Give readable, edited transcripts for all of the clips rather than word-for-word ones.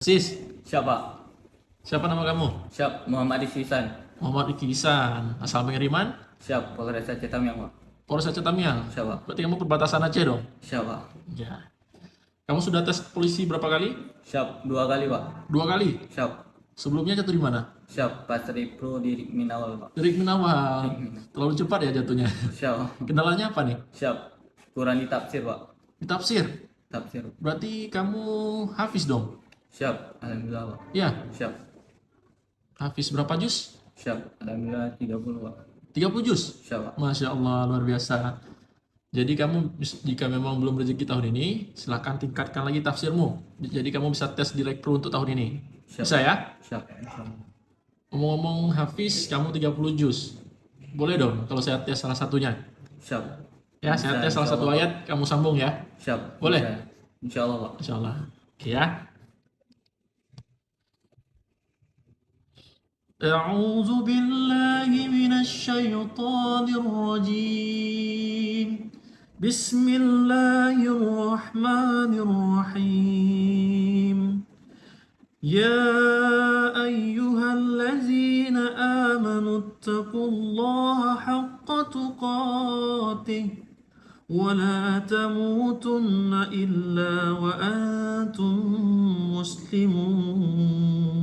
Sis, Siapa? siapa nama kamu? Siap, Muhammad Isisan. Muhammad Ikisan, asal pengiriman, Siap, Polres Aceh Tamiang, Pak. Polres Aceh Tamiang. Siapa? Berarti kamu perbatasan Aceh dong? Siapa? Ya. Kamu sudah tes polisi berapa kali? Siap, 2 kali, Pak. 2 kali. Siap. Sebelumnya jatuh di mana? Siap, Pasri Pro di Minawal, Pak. Dari Minawal. Minawal. Terlalu cepat ya jatuhnya. Siap. Kendalanya apa nih? Siap. Kurang ditafsir, Pak. Ditafsir. Tafsir. Berarti kamu hafiz dong? Siap, Alhamdulillah, Pak. Ya. Siap. Hafiz berapa juz? Siap, Alhamdulillah 30, Pak. 30 juz? Siap, Pak. Masya Allah, luar biasa. Jadi kamu jika memang belum rezeki tahun ini, silahkan tingkatkan lagi tafsirmu. Jadi kamu bisa tes direktur untuk tahun ini. Siap. Bisa ya? Siap. Insyaallah. Ngomong-ngomong Hafiz, kamu 30 juz. Boleh dong kalau saya tes salah satunya. Siap. Ya, saya Bisa, tes salah satu insyaallah, ayat, kamu sambung ya. Siap. Boleh? Bisa. Insyaallah, Pak. Insya Allah. Oke ya. أعوذ بالله من الشيطان الرجيم بسم الله الرحمن الرحيم يا أيها الذين آمنوا اتقوا الله حق تقاته ولا تموتن إلا وأنتم مسلمون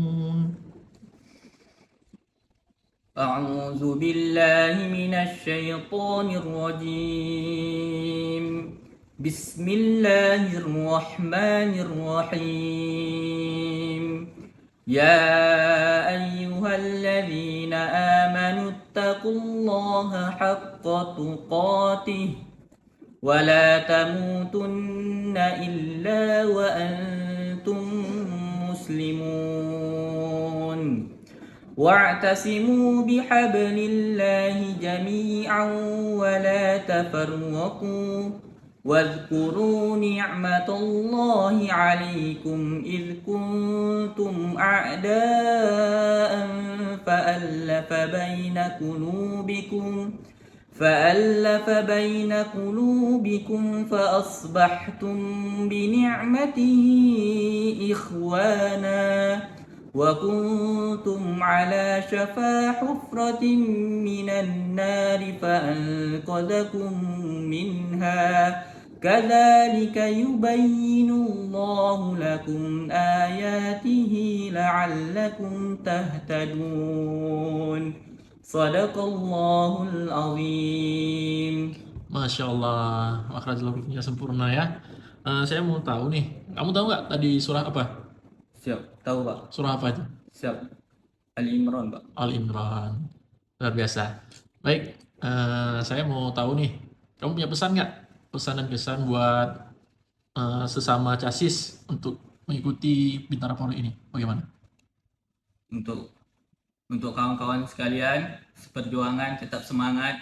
أعوذ بالله من الشيطان الرجيم بسم الله الرحمن الرحيم يا أيها الذين آمنوا اتقوا الله حق تقاته ولا تموتن إلا وأنتم مسلمون واعتصموا بحبل الله جميعا ولا تفرقوا واذكروا نعمة الله عليكم إذ كنتم أعداء فألف بين قلوبكم فأصبحتم بنعمته إخوانا وكنتم على شفا حفرة من النار فأنقذكم منها كذلك يبين الله لكم آياته لعلكم تهتدون صدق الله العظيم. Masya Allah, makhraj hurufnya sempurna ya. Saya mau tahu nih, kamu tahu nggak tadi surah apa? Siap, tahu, Pak. Surah apa itu? Siap. Ali Imran, Pak. Al Imran. Luar biasa. Baik, saya mau tahu nih, kamu punya pesan nggak? Pesan dan kesan buat sesama casis untuk mengikuti Bintara Polri ini, bagaimana? Untuk kawan-kawan sekalian, seperjuangan tetap semangat.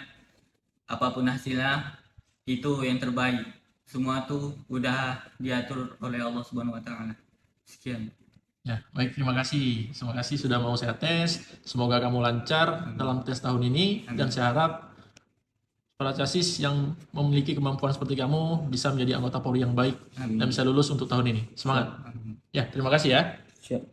Apapun hasilnya, itu yang terbaik. Semua tuh udah diatur oleh Allah Subhanahu wa taala. Sekian. Ya, baik, terima kasih. Terima kasih sudah mau saya tes. Semoga kamu lancar dalam tes tahun ini. Dan saya harap para casis yang memiliki kemampuan seperti kamu bisa menjadi anggota Polri yang baik dan bisa lulus untuk tahun ini. Semangat. Ya, terima kasih ya. Siap.